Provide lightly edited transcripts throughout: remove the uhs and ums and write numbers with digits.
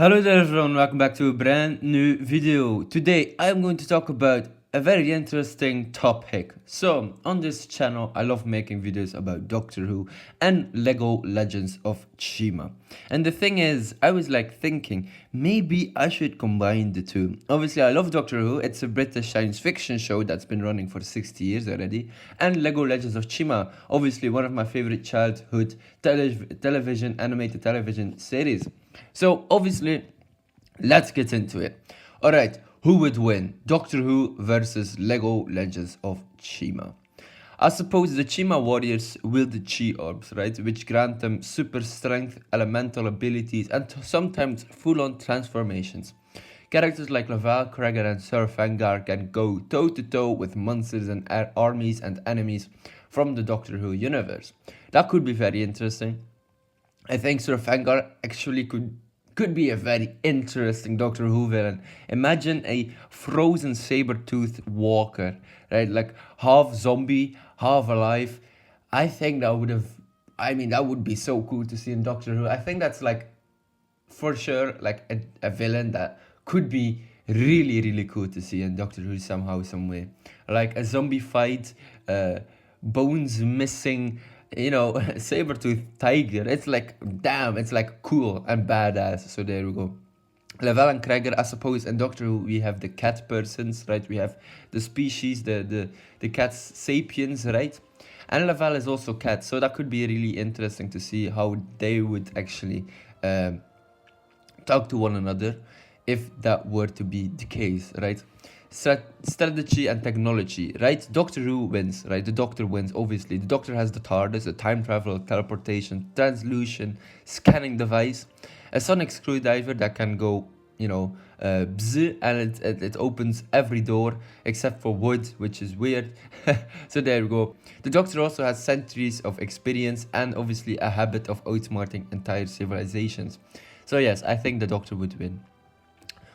Hello there everyone, welcome back to a brand new video. Today I'm going to talk about a very interesting topic. So on this channel I love making videos about Doctor Who and Lego Legends of Chima. And the thing is, I was thinking maybe I should combine the two. Obviously I love Doctor Who, it's a British science fiction show that's been running for 60 years already. And Lego Legends of Chima, obviously one of my favorite childhood animated television series. So obviously, let's get into it. Alright, who would win? Doctor Who versus Lego Legends of Chima. I suppose the Chima warriors wield the Chi orbs, right? Which grant them super strength, elemental abilities, and sometimes full-on transformations. Characters like Laval, Kreger, and Sir Fangar can go toe-to-toe with monsters and armies and enemies from the Doctor Who universe. That could be very interesting. I think Sir Fangar actually could be a very interesting Doctor Who villain. Imagine a frozen saber-toothed walker, right? Like half zombie, half alive. I think that would be so cool to see in Doctor Who. I think that's for sure a villain that could be really cool to see in Doctor Who somehow, some way. Like a zombie fight, bones missing, saber-toothed tiger. It's damn, it's cool and badass. So there we go. Laval and Kreger, I suppose in Doctor Who we have the cat persons, right? We have the species, the cats sapiens, right? And Laval is also cat, so that could be really interesting to see how they would actually talk to one another if that were to be the case, right? Strategy and technology, right? Doctor Who wins, right? The Doctor wins, obviously. The Doctor has the TARDIS, a time travel, teleportation, translution, scanning device, a sonic screwdriver that can go, bzz, and it opens every door except for wood, which is weird. So there we go. The Doctor also has centuries of experience and obviously a habit of outsmarting entire civilizations. So yes, I think the Doctor would win.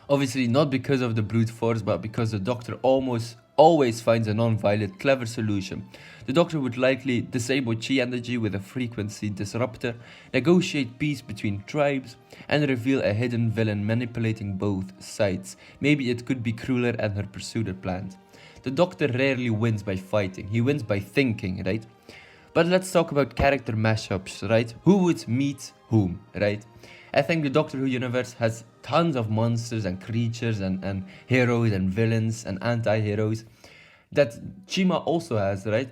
Obviously not because of the brute force, but because the Doctor almost always finds a non-violent, clever solution. The Doctor would likely disable Chi energy with a frequency disruptor, negotiate peace between tribes, and reveal a hidden villain manipulating both sides. Maybe it could be crueler and her pursuer planned. The Doctor rarely wins by fighting, he wins by thinking, right? But let's talk about character mashups, right? Who would meet whom, right? I think the Doctor Who universe has tons of monsters and creatures and heroes and villains and anti-heroes that Chima also has, right?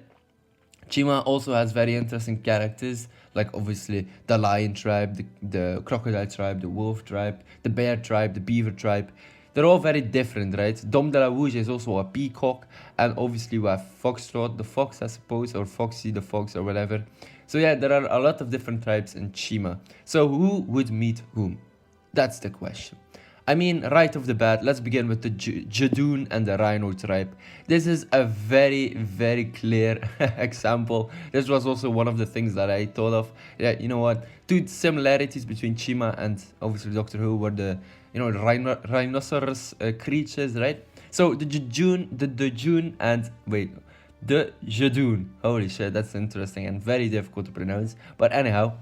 Chima also has very interesting characters, like obviously the lion tribe, the crocodile tribe, the wolf tribe, the bear tribe, the beaver tribe. They're all very different, right? Dom de la Rouge is also a peacock, and obviously we have Foxtrot, the fox, I suppose, or Foxy the fox, or whatever. So yeah, there are a lot of different tribes in Chima. So who would meet whom? That's the question. I mean, right off the bat, let's begin with the Judoon and the Rhino tribe. This is a very clear example. This was also one of the things that I thought of. Yeah, you know what? Two similarities between Chima and obviously Doctor Who were the rhinoceros creatures, right? So the Judoon and the Judoon. Holy shit, that's interesting and very difficult to pronounce. But anyhow,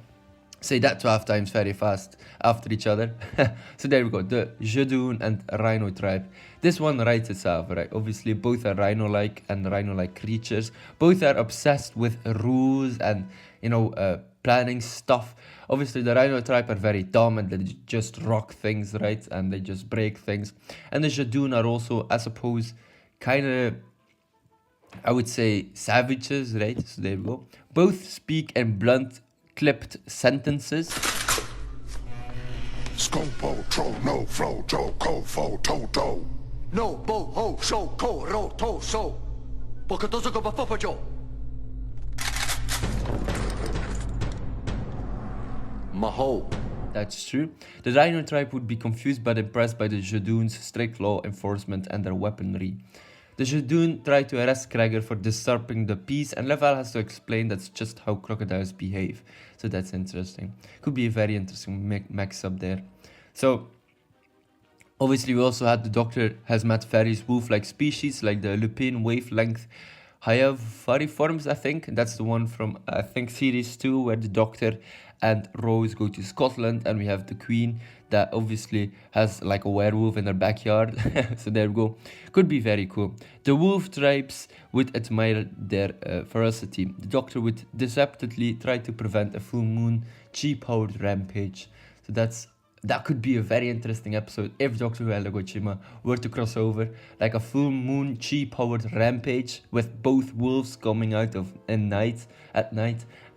say that 12 times very fast after each other. So there we go, the Judoon and Rhino tribe. This one writes itself, right? Obviously both are rhino-like and rhino-like creatures. Both are obsessed with rules and, planning stuff. Obviously the Rhino tribe are very dumb and they just rock things, right? And they just break things. And the Judoon are also, I suppose, kind of, I would say, savages, right? So there we go. Both speak in blunt, clipped sentences. Scopo, tro, no, fro, jo, ko, fo, to, do. No, bo, ho, sho, ko, ro, to, so. Bokatozo ko ba fofojo. Maho. That's true. The Rhino tribe would be confused but impressed by the Judoon's strict law enforcement and their weaponry. The Judoon try to arrest Kreger for disturbing the peace, and Laval has to explain that's just how crocodiles behave. So that's interesting. Could be a very interesting mix-up there. So, obviously we also had the Doctor has met various wolf-like species like the lupine wavelength Hyavariforms, I think. That's the one from, I think, series 2, where the Doctor and Rose go to Scotland, and we have the Queen, that obviously has like a werewolf in their backyard. So there we go. Could be very cool. The wolf tribes would admire their ferocity. The Doctor would deceptively try to prevent a full moon chi-powered rampage. So that could be a very interesting episode if Doctor Who and Legochima were to cross over, like a full moon chi-powered rampage with both wolves coming out at night,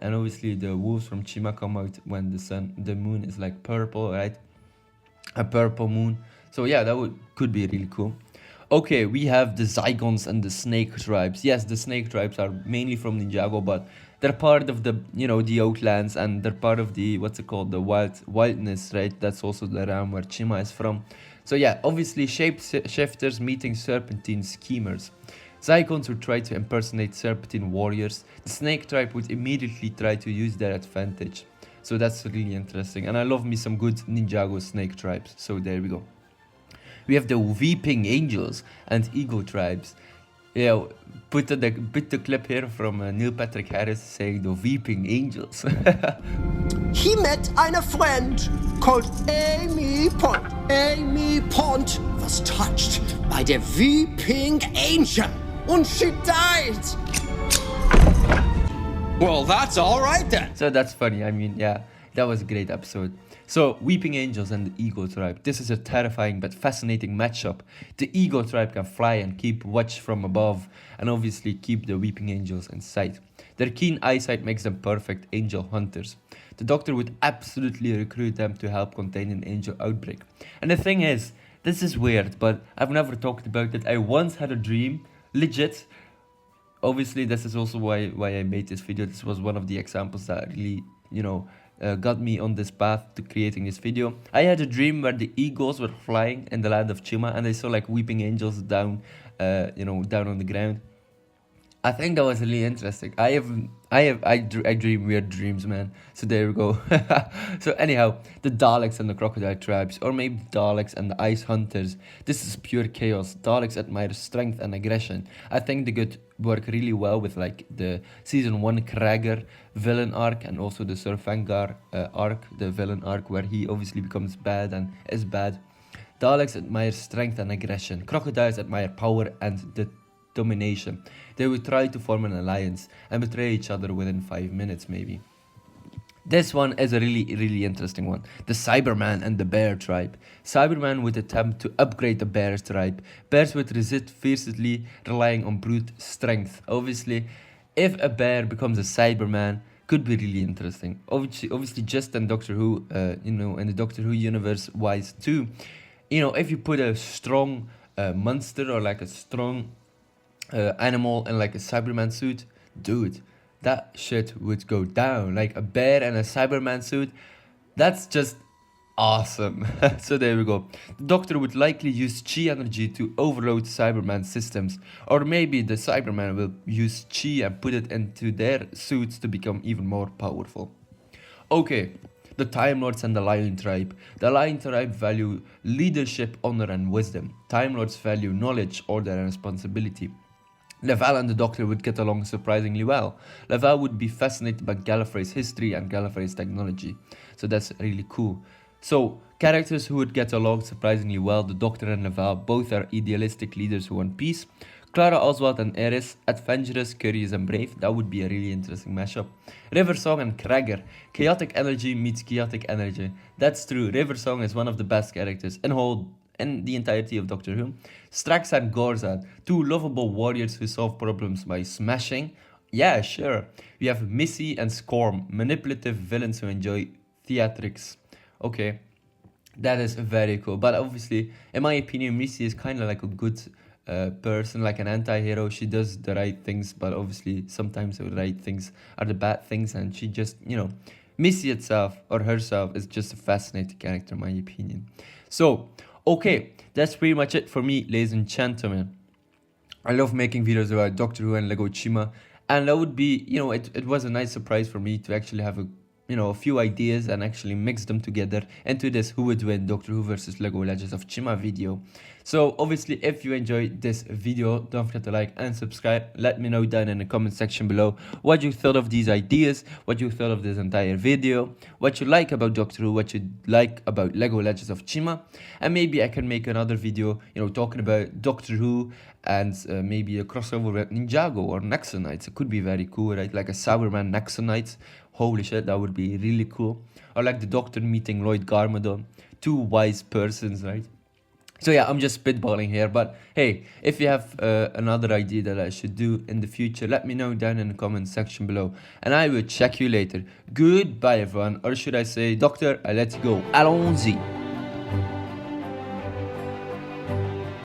and obviously the wolves from Chima come out when the moon is like purple, right? A purple moon. So yeah, that could be really cool. Okay, we have the Zygons and the Snake tribes. Yes, the Snake tribes are mainly from Ninjago, but they're part of the, the Outlands, and they're part of the, the wildness, right? That's also the realm where Chima is from. So yeah, obviously shapeshifters meeting serpentine schemers. Zygons would try to impersonate serpentine warriors. The Snake tribe would immediately try to use their advantage. So that's really interesting, and I love me some good Ninjago Snake tribes. So there we go. We have the Weeping Angels and Ego tribes. Yeah, put the clip here from Neil Patrick Harris saying the Weeping Angels. He met eine friend called Amy Pond. Amy Pond was touched by the Weeping Angel and she died. Well, that's all right then. So that's funny. I mean, yeah, that was a great episode. So, Weeping Angels and the Ego tribe. This is a terrifying but fascinating matchup. The Ego tribe can fly and keep watch from above, and obviously keep the Weeping Angels in sight. Their keen eyesight makes them perfect angel hunters. The Doctor would absolutely recruit them to help contain an angel outbreak. And the thing is, this is weird, but I've never talked about it. I once had a dream, legit. Obviously, this is also why I made this video. This was one of the examples that really, got me on this path to creating this video. I had a dream where the eagles were flying in the land of Chima, and I saw like weeping angels down on the ground. I think that was really interesting. I dream weird dreams, man. So there we go. So anyhow, the Daleks and the crocodile tribes, or maybe Daleks and the ice hunters. This is pure chaos. Daleks admire strength and aggression. I think they could work really well with like the season 1 Krager villain arc, and also the Sir Fangar arc, the villain arc where he obviously becomes bad and is bad. Daleks admire strength and aggression. Crocodiles admire power and domination. They would try to form an alliance and betray each other within 5 minutes maybe. This one is a really interesting one. The Cyberman and the Bear tribe. Cyberman would attempt to upgrade the Bear tribe. Bears would resist fiercely, relying on brute strength. Obviously, if a bear becomes a Cyberman, could be really interesting. Obviously just in Doctor Who, in the Doctor Who universe wise too, if you put a strong monster or like a strong animal in like a Cyberman suit, dude, that shit would go down. Like a bear and a Cyberman suit, that's just awesome. So there we go. The Doctor would likely use chi energy to overload Cyberman systems, or maybe the Cyberman will use chi and put it into their suits to become even more powerful. Okay, the Time Lords and the Lion Tribe. The Lion Tribe value leadership, honor and wisdom. Time Lords value knowledge, order and responsibility. Laval and the Doctor would get along surprisingly well. Laval would be fascinated by Gallifrey's history and Gallifrey's technology. So that's really cool. So, characters who would get along surprisingly well, the Doctor and Laval both are idealistic leaders who want peace. Clara Oswald and Eris, adventurous, curious and brave. That would be a really interesting mashup. River Song and Krager. Chaotic energy meets chaotic energy. That's true. River Song is one of the best characters in the entirety of Doctor Who. Strax and Gorzad, two lovable warriors who solve problems by smashing. Yeah, sure. We have Missy and Scorm, manipulative villains who enjoy theatrics. Okay, that is very cool. But obviously, in my opinion, Missy is kind of like a good person, like an anti-hero. She does the right things, but obviously sometimes the right things are the bad things, and she just, Missy itself or herself is just a fascinating character in my opinion. So, okay, that's pretty much it for me, ladies and gentlemen. I love making videos about Doctor Who and Legochima, and that would be, it was a nice surprise for me to actually have a a few ideas and actually mix them together into this Who Would Win Doctor Who versus Lego Legends of Chima video. So obviously, if you enjoyed this video, don't forget to like and subscribe. Let me know down in the comment section below what you thought of these ideas, what you thought of this entire video, what you like about Doctor Who, what you like about Lego Legends of Chima, and maybe I can make another video, talking about Doctor Who and maybe a crossover with Ninjago or Nexonites. It could be very cool, right? Like a Cyberman Nexonites. Holy shit, that would be really cool. Or like the Doctor meeting Lloyd Garmadon. Two wise persons, right? So yeah, I'm just spitballing here, but hey, if you have another idea that I should do in the future, let me know down in the comment section below, and I will check you later. Goodbye everyone, or should I say, Doctor, I let you go. Allons-y.